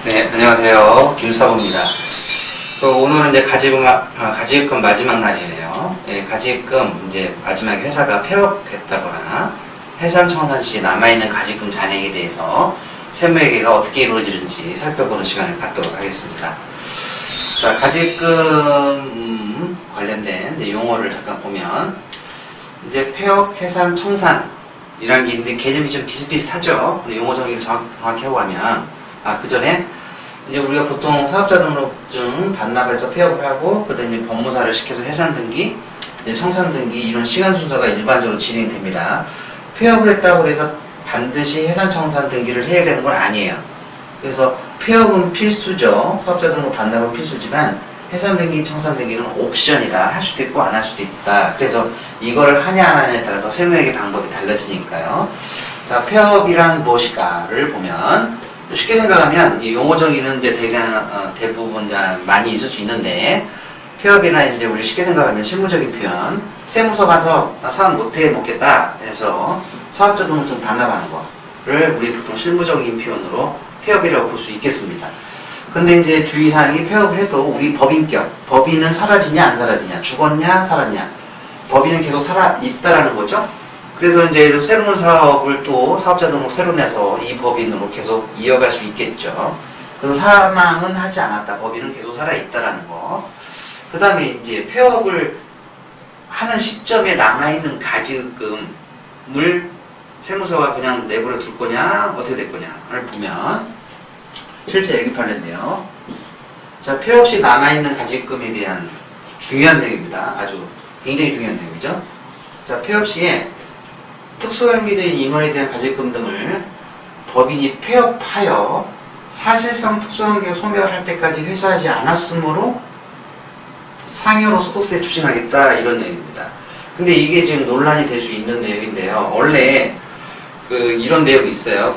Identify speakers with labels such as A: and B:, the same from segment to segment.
A: 네, 안녕하세요. 김사부입니다. 오늘은 이제 가지입금 마지막 날이네요. 예, 가지입금 이제 마지막 회사가 폐업됐다거나 해산 청산 시 남아있는 가지입금 잔액에 대해서 세무회계가 어떻게 이루어지는지 살펴보는 시간을 갖도록 하겠습니다. 자, 가지입금 관련된 이제 용어를 잠깐 보면 이제 폐업, 해산, 청산이라는 게 있는데 개념이 좀 비슷비슷하죠. 근데 용어 정의를 정확히 하고 가면 그 전에 이제 우리가 보통 사업자 등록증 반납해서 폐업을 하고 그다음에 법무사를 시켜서 해산 등기, 이제 청산 등기 이런 시간 순서가 일반적으로 진행됩니다. 폐업을 했다고 해서 반드시 해산 청산 등기를 해야 되는 건 아니에요. 그래서 폐업은 필수죠. 사업자 등록 반납은 필수지만 해산 등기, 청산 등기는 옵션이다. 할 수도 있고 안 할 수도 있다. 그래서 이거를 하냐 안 하냐에 따라서 세무회계 방법이 달라지니까요. 자, 폐업이란 무엇일까를 보면 쉽게 생각하면 이 용어 정의는 이제 대부분 많이 있을 수 있는데 폐업이나 이제 우리 쉽게 생각하면 실무적인 표현, 세무서 가서 나 사업 못해 먹겠다 해서 사업자 등록증 반납하는 거를 우리 보통 실무적인 표현으로 폐업이라고 볼 수 있겠습니다. 근데 이제 주의사항이 폐업을 해도 우리 법인격, 법인은 사라지냐 안 사라지냐, 죽었냐 살았냐, 법인은 계속 살아 있다라는 거죠. 그래서 이제 새로운 사업을 또 사업자 등록 새로 내서 이 법인으로 계속 이어갈 수 있겠죠. 그래서 사망은 하지 않았다. 법인은 계속 살아있다라는 거. 그 다음에 이제 폐업을 하는 시점에 남아있는 가지입금을 세무서가 그냥 내버려 둘 거냐, 어떻게 될 거냐를 보면 실제 얘기 판례인데요. 자, 폐업 시 남아있는 가지입금에 대한 중요한 내용입니다. 아주 굉장히 중요한 내용이죠. 자, 폐업 시에 특수관계자인 임원에 대한 가지입금 등을 법인이 폐업하여 사실상 특수관계가 소멸할 때까지 회수하지 않았으므로 상여로 소득세 추징하겠다 이런 내용입니다. 근데 이게 지금 논란이 될 수 있는 내용인데요. 원래 이런 내용이 있어요.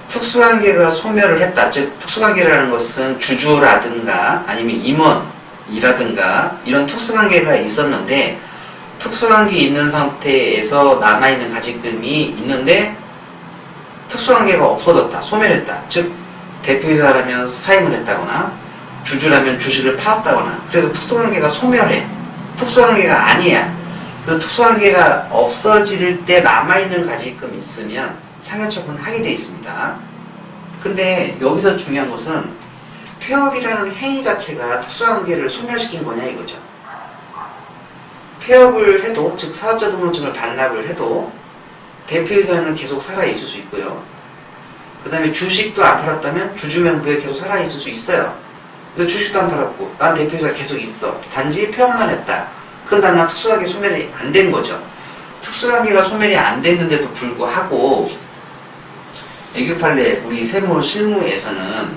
A: 특수관계가 소멸을 했다. 즉 특수관계라는 것은 주주라든가 아니면 임원이라든가 이런 특수관계가 있었는데 특수관계 있는 상태에서 남아있는 가지입금이 있는데 특수관계가 없어졌다, 소멸했다. 즉 대표이사라면 사임을 했다거나 주주라면 주식을 팔았다거나 그래서 특수관계가 소멸해. 특수관계가 아니야. 그래서 특수관계가 없어질 때 남아있는 가지입금이 있으면 상여처분 하게 돼 있습니다. 근데 여기서 중요한 것은 폐업이라는 행위 자체가 특수관계를 소멸시킨 거냐 이거죠. 폐업을 해도, 즉 사업자 등록증을 반납을 해도 대표이사는 계속 살아있을 수 있고요. 그 다음에 주식도 안 팔았다면 주주 명부에 계속 살아있을 수 있어요. 그래서 주식도 안 팔았고 난 대표이사가 계속 있어. 단지 폐업만 했다. 그건 난 특수관계 소멸이 안 된 거죠. 특수관계가 소멸이 안 됐는데도 불구하고 애교 판례 우리 세무 실무에서는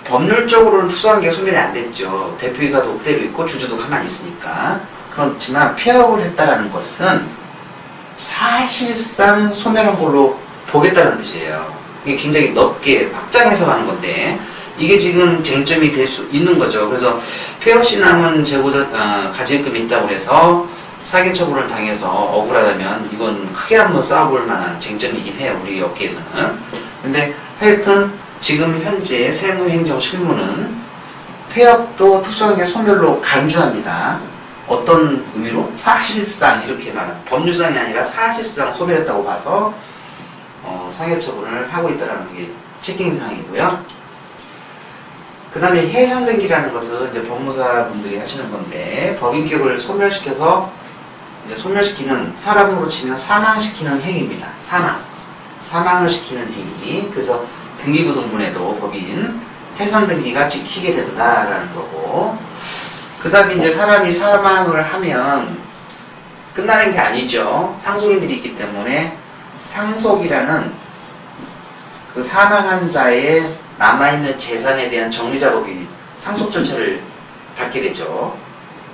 A: 법률적으로는 특수관계가 소멸이 안 됐죠. 대표이사도 그대로 있고 주주도 가만히 있으니까. 그렇지만 폐업을 했다라는 것은 사실상 소멸한 걸로 보겠다는 뜻이에요. 이게 굉장히 넓게 확장해서 가는 건데 이게 지금 쟁점이 될 수 있는 거죠. 그래서 폐업 시 남은 재고자 가지입금이 있다고 해서 사기처분을 당해서 억울하다면 이건 크게 한번 싸워볼 만한 쟁점이긴 해요. 우리 업계에서는. 근데 하여튼 지금 현재 세무행정 실무는 폐업도 특수관계 소멸로 간주합니다. 어떤 의미로? 사실상 이렇게 말하는 법률상이 아니라 사실상 소멸했다고 봐서 상여처분을 하고 있다는 게 책임사항이고요. 그 다음에 해산등기라는 것은 이제 법무사 분들이 하시는 건데 법인격을 소멸시켜서 이제 소멸시키는 사람으로 치면 사망시키는 행위입니다. 사망을 시키는 행위. 그래서 등기부등본에도 법인 해산등기가 찍히게 된다라는 거고. 그 다음에 이제 사람이 사망을 하면 끝나는 게 아니죠. 상속인들이 있기 때문에 상속이라는 그 사망한 자의 남아있는 재산에 대한 정리작업이 상속 절차를 밟게 되죠.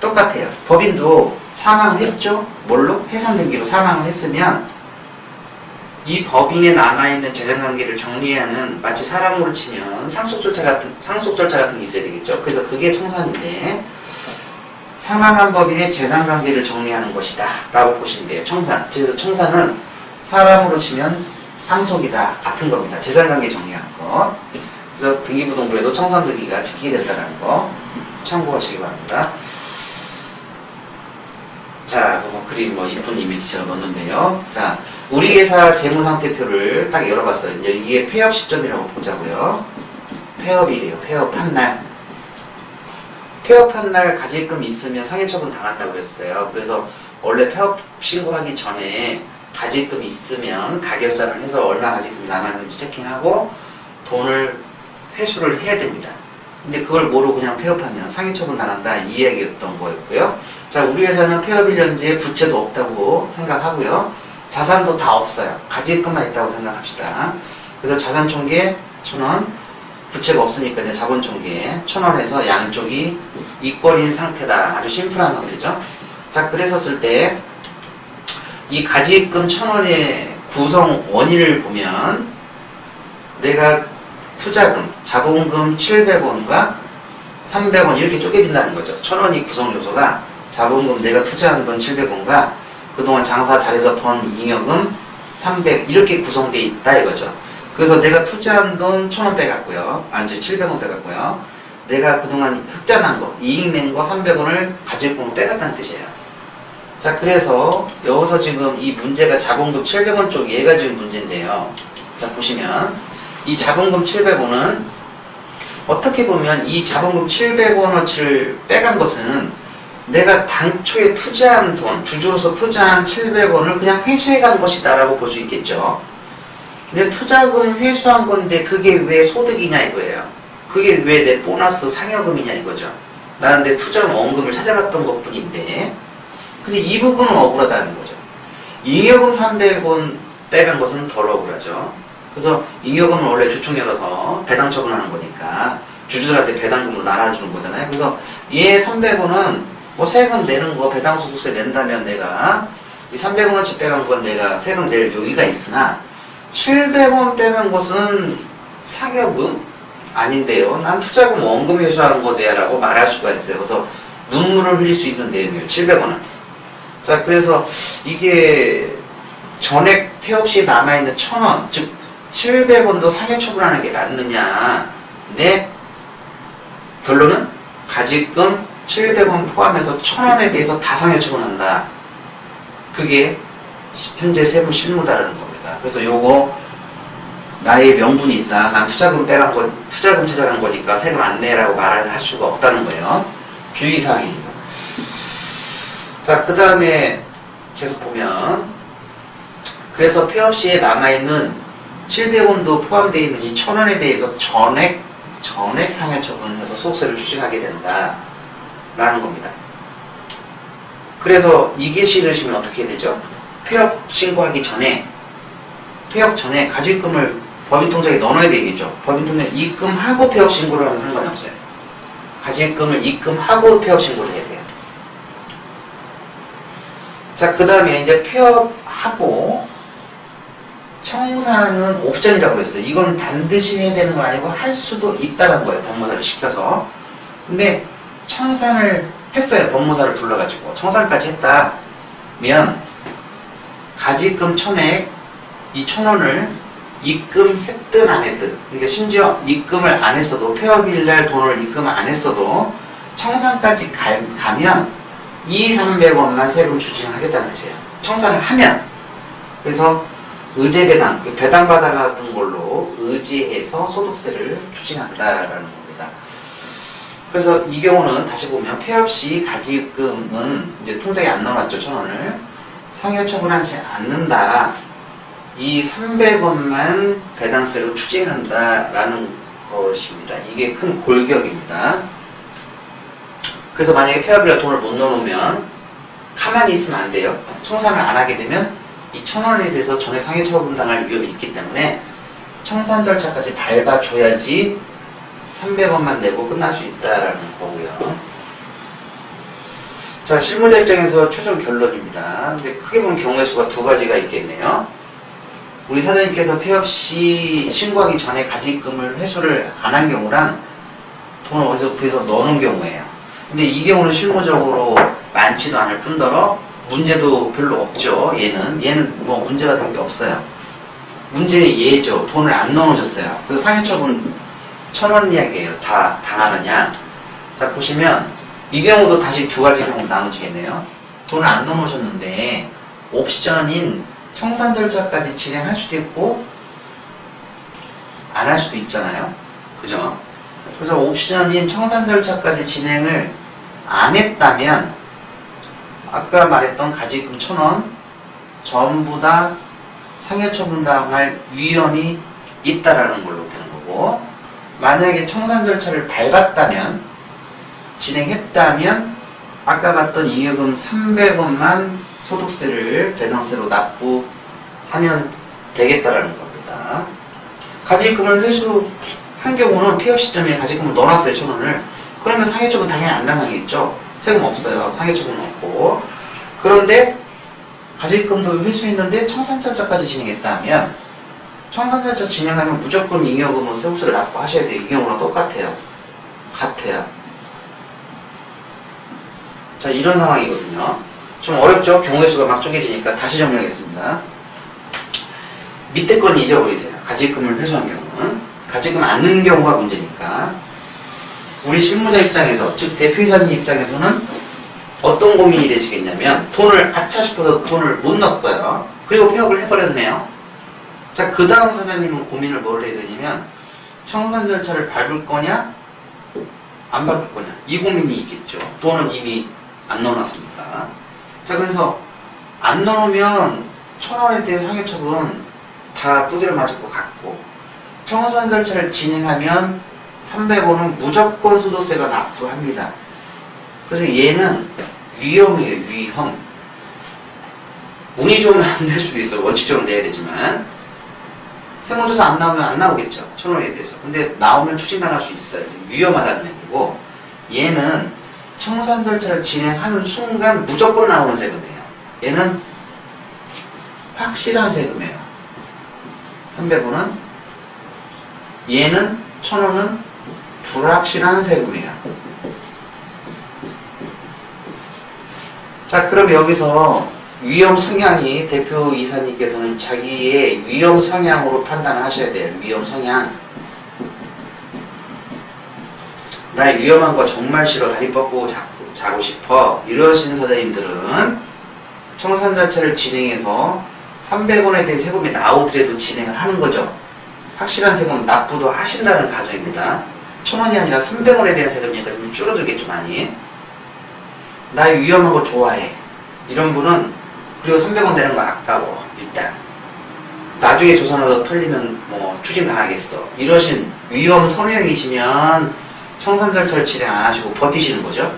A: 똑같아요. 법인도 사망을 했죠. 뭘로? 해산등기로 사망을 했으면 이 법인에 남아있는 재산관계를 정리하는 마치 사람으로 치면 상속 절차 같은 게 있어야 되겠죠. 그래서 그게 청산인데 사망한 법인의 재산관계를 정리하는 것이다 라고 보시면 돼요. 청산. 그래서 청산은 사람으로 치면 상속이다 같은 겁니다. 재산관계 정리하는 것. 그래서 등기부등본에도 청산등기가 지키게 된다는 거 참고하시기 바랍니다. 자, 그림 이쁜 이미지 제가 넣었는데요. 자, 우리 회사 재무상태표를 딱 열어봤어요. 이제 이게 폐업 시점이라고 보자고요. 폐업이래요. 폐업한 날. 폐업한 날 가지금 있으면 상해처분 당한다고 그랬어요. 그래서 원래 폐업 신고하기 전에 가지금 있으면 가결자를 해서 얼마 가지금이 남았는지 체킹하고 돈을 회수를 해야 됩니다. 근데 그걸 모르고 그냥 폐업하면 상해처분 당한다 이 이야기였던 거였고요. 자, 우리 회사는 폐업 1년지에 부채도 없다고 생각하고요. 자산도 다 없어요. 가지금만 있다고 생각합시다. 그래서 자산총계 1,000원, 부채가 없으니까 이제 자본총계 1,000원 해서 양쪽이 이권인 상태다. 아주 심플한 논리죠. 자, 그랬었을 때 이 가지금 1,000원의 구성 원인을 보면 내가 투자금, 자본금 700원과 300원 이렇게 쪼개진다는 거죠. 1,000원이 구성 요소가 자본금 내가 투자한 돈 700원과 그동안 장사 잘해서 번 잉여금 300 이렇게 구성되어 있다 이거죠. 그래서 내가 투자한 돈 1,000원 빼갔고요. 아니 700원 빼갔고요. 내가 그동안 흑자 난 거, 이익 낸 거 300원을 가지금으로 빼갔다는 뜻이에요. 자, 그래서 여기서 지금 이 문제가 자본금 700원 쪽 얘가 지금 문제인데요. 자, 보시면 이 자본금 700원은 어떻게 보면 이 자본금 700원어치를 빼간 것은 내가 당초에 투자한 돈, 주주로서 투자한 700원을 그냥 회수해간 것이다 라고 볼 수 있겠죠. 근데 투자금 회수한 건데 그게 왜 소득이냐 이거예요. 그게 왜 내 보너스 상여금이냐 이거죠. 나는 내 투자금 원금을 찾아갔던 것 뿐인데, 그래서 이 부분은 억울하다는 거죠. 잉여금 300원 빼간 것은 덜 억울하죠. 그래서 잉여금은 원래 주총 열어서 배당 처분하는 거니까 주주들한테 배당금으로 나눠주는 거잖아요. 그래서 얘 300원은 뭐 세금 내는 거 배당 소득세 낸다면 내가 이 300원어치 빼간 건 내가 세금 낼 여유가 있으나 700원 빼간 것은 상여금 아닌데요. 난 투자금 원금 회수하는 거 내야 라고 말할 수가 있어요. 그래서 눈물을 흘릴 수 있는 내용이에요. 700원은. 자, 그래서 이게 전액 폐업 시 남아있는 1,000원, 즉 700원도 상해 처분하는 게 맞느냐. 네. 결론은 가지금 700원 포함해서 1,000원에 대해서 다 상해 처분한다. 그게 현재 세무 실무다라는 겁니다. 그래서 요거 나의 명분이 있다. 난 투자금 빼간 거, 투자금 찾아간 거니까 세금 안 내라고 말을 할 수가 없다는 거예요. 주의사항입니다. 자, 그 다음에 계속 보면 그래서 폐업 시에 남아있는 700원도 포함되어 있는 이 1,000원에 대해서 전액 상해 처분해서 소득세를 추징하게 된다 라는 겁니다. 그래서 이게 싫으시면 어떻게 되죠? 폐업 신고하기 전에 폐업 전에 가지금을 법인통장에 넣어놔야 되겠죠. 법인통장에 입금하고 폐업 신고를 하면 상관이 없어요. 가지금을 입금하고 폐업 신고를 해야 돼요. 자, 그 다음에 이제 폐업하고 청산은 옵션이라고 그랬어요. 이건 반드시 해야 되는 건 아니고 할 수도 있다는 거예요. 법무사를 시켜서. 근데 청산을 했어요. 법무사를 불러가지고. 청산까지 했다면 가지금 1,000에 이 1,000원을 입금했든 안 했든, 그러니까 심지어 입금을 안 했어도 폐업일날 돈을 입금 안 했어도 청산까지 가면 이 300원만 세금 추징하겠다는 뜻이에요. 청산을 하면. 그래서 의제 배당, 배당 받아가던 걸로 의지해서 소득세를 추징한다라는 겁니다. 그래서 이 경우는 다시 보면 폐업 시 가지금은 이제 통장에 안 넣어놨죠. 1,000원을 상여 처분하지 않는다. 이 300원만 배당세로 추징한다라는 것입니다. 이게 큰 골격입니다. 그래서 만약에 폐업이라 돈을 못 넣어놓으면 가만히 있으면 안 돼요. 청산을 안 하게 되면 이 1,000원에 대해서 전액 상해 처분 당할 위험이 있기 때문에 청산 절차까지 밟아줘야지 300원만 내고 끝날 수 있다라는 거고요. 자, 실무자 입장에서 최종 결론입니다. 근데 크게 보면 경우의 수가 두 가지가 있겠네요. 우리 사장님께서 폐업 시 신고하기 전에 가지금을 회수를 안 한 경우랑 돈을 어디서 구해서 넣어놓은 경우예요. 근데 이 경우는 실무적으로 많지도 않을 뿐더러 문제도 별로 없죠. 얘는 뭐 문제가 될 게 없어요. 문제는 얘죠. 돈을 안 넣어놓으셨어요. 그래서 상해처분 1,000원 이야기예요. 다 당하는 양. 자, 보시면 이 경우도 다시 두 가지 경우 나눠지겠네요. 돈을 안 넣어놓으셨는데 옵션인 청산 절차까지 진행할 수도 있고 안 할 수도 있잖아요. 그죠? 그래서 옵션인 청산 절차까지 진행을 안 했다면 아까 말했던 가지금 1,000원 전부 다 상해처분당할 위험이 있다라는 걸로 되는 거고, 만약에 청산 절차를 밟았다면, 진행했다면 아까 봤던 잉여금 300원만 소득세를 배당세로 납부하면 되겠다라는 겁니다. 가지금을 회수한 경우는 폐업 시점에 가지금을 넣어놨어요. 1,000원을. 그러면 상해처분 당연히 안 당하겠죠. 세금 없어요. 상해처분 없고. 그런데 가지금도 회수했는데 청산절차까지 진행했다면 청산절차 진행하면 무조건 잉여금은 세무서를 납부하셔야 돼요. 이 경우랑 똑같아요. 같아요. 자, 이런 상황이거든요. 좀 어렵죠? 경우의 수가 막 쪼개지니까 다시 정리하겠습니다. 밑에 건 잊어버리세요. 가지금을 회수한 경우는. 가지금 안 넣는 경우가 문제니까. 우리 실무자 입장에서, 즉 대표이사님 입장에서는 어떤 고민이 되시겠냐면, 돈을 아차 싶어서 돈을 못 넣었어요. 그리고 폐업을 해버렸네요. 자, 그 다음 사장님은 고민을 뭘 해야 되냐면, 청산 절차를 밟을 거냐 안 밟을 거냐, 이 고민이 있겠죠. 돈은 이미 안 넣어놨으니까. 자, 그래서 안 넣으면 1,000원에 대해 상해처분 다 두드려 맞을 것 같고, 청산 절차를 진행하면 300원은 무조건 소득세가 납부합니다. 그래서 얘는 위험이에요. 위험. 운이 좋으면 안 될 수도 있어요. 원칙적으로 내야 되지만 세무조사 안 나오면 안 나오겠죠. 1,000원에 대해서. 근데 나오면 추징당할 수 있어요. 위험하다는 얘기고, 얘는 청산 절차를 진행하는 순간 무조건 나오는 세금이에요. 얘는 확실한 세금이에요. 300원은. 얘는 1,000원은 불확실한 세금이에요. 자, 그럼 여기서 위험 성향이, 대표 이사님께서는 자기의 위험 성향으로 판단을 하셔야 돼요. 위험 성향. 나 위험한 거 정말 싫어. 다리 뻗고 자고 싶어. 이러신 사장님들은 청산 절차를 진행해서 300원에 대해 세금이 나오더라도 진행을 하는 거죠. 확실한 세금 납부도 하신다는 가정입니다. 1,000원이 아니라 300원에 대한 세금이니까 좀 줄어들겠죠, 많이. 나 위험한 거 좋아해. 이런 분은, 그리고 300원 되는 거 아까워. 일단 나중에 조선하다 털리면 뭐 추징 당하겠어. 이러신 위험 성향이시면 청산 절차를 진행 안 하시고 버티시는 거죠.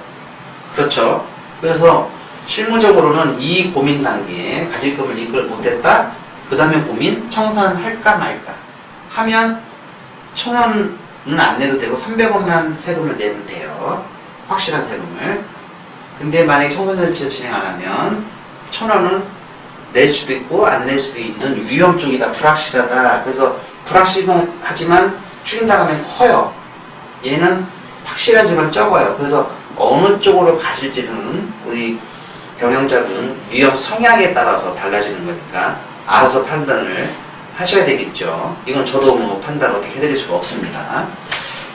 A: 그렇죠. 그래서 실무적으로는 이 고민 단계에 가지금을 이끌 못했다. 그 다음에 고민, 청산할까 말까 하면 1,000원은 안 내도 되고 300원만 세금을 내면 돼요. 확실한 세금을. 근데 만약에 청산 절차 진행 안 하면 1,000원은 낼 수도 있고 안 낼 수도 있는 위험 쪽이다. 불확실하다. 그래서 불확실하지만 추징당하면 커요. 얘는 확실하지만 적어요. 그래서 어느 쪽으로 가실지는 우리 경영자분 위험 성향에 따라서 달라지는 거니까 알아서 판단을 하셔야 되겠죠. 이건 저도 뭐 판단 어떻게 해드릴 수가 없습니다.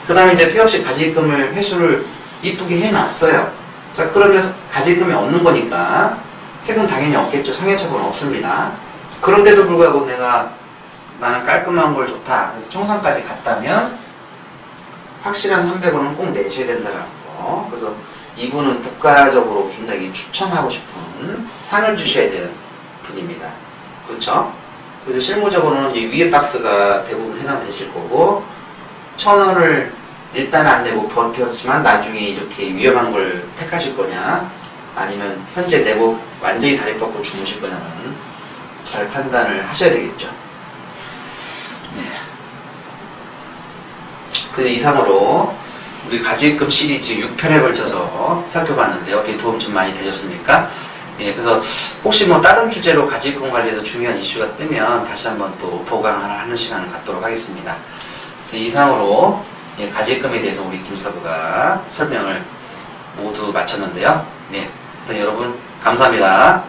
A: 그 다음에 이제 폐업시 가지금을 회수를 이쁘게 해놨어요. 자, 그러면 가지금이 없는 거니까 세금 당연히 없겠죠. 상해처분 없습니다. 그런데도 불구하고 나는 깔끔한 걸 좋다. 그래서 청산까지 갔다면 확실한 300원은 꼭 내셔야 된다는 거. 그래서 이분은 국가적으로 굉장히 추천하고 싶은 상을 주셔야 되는 분입니다. 그렇죠? 그래서 실무적으로는 이 위에 박스가 대부분 해당되실 거고, 1,000원을 일단 안 내고 버텼지만 나중에 이렇게 위험한 걸 택하실 거냐, 아니면 현재 내고 완전히 다리 뻗고 주무실 거냐는 잘 판단을 하셔야 되겠죠. 네. 그래서 이상으로 우리 가지금 시리즈 6편에 걸쳐서 살펴봤는데 어떻게 도움 좀 많이 되셨습니까? 예, 그래서 혹시 뭐 다른 주제로 가지금 관리해서 중요한 이슈가 뜨면 다시 한번 또 보강을 하는 시간을 갖도록 하겠습니다. 이상으로 가지금에 대해서 우리 김사부가 설명을 모두 마쳤는데요. 네, 일단 여러분 감사합니다.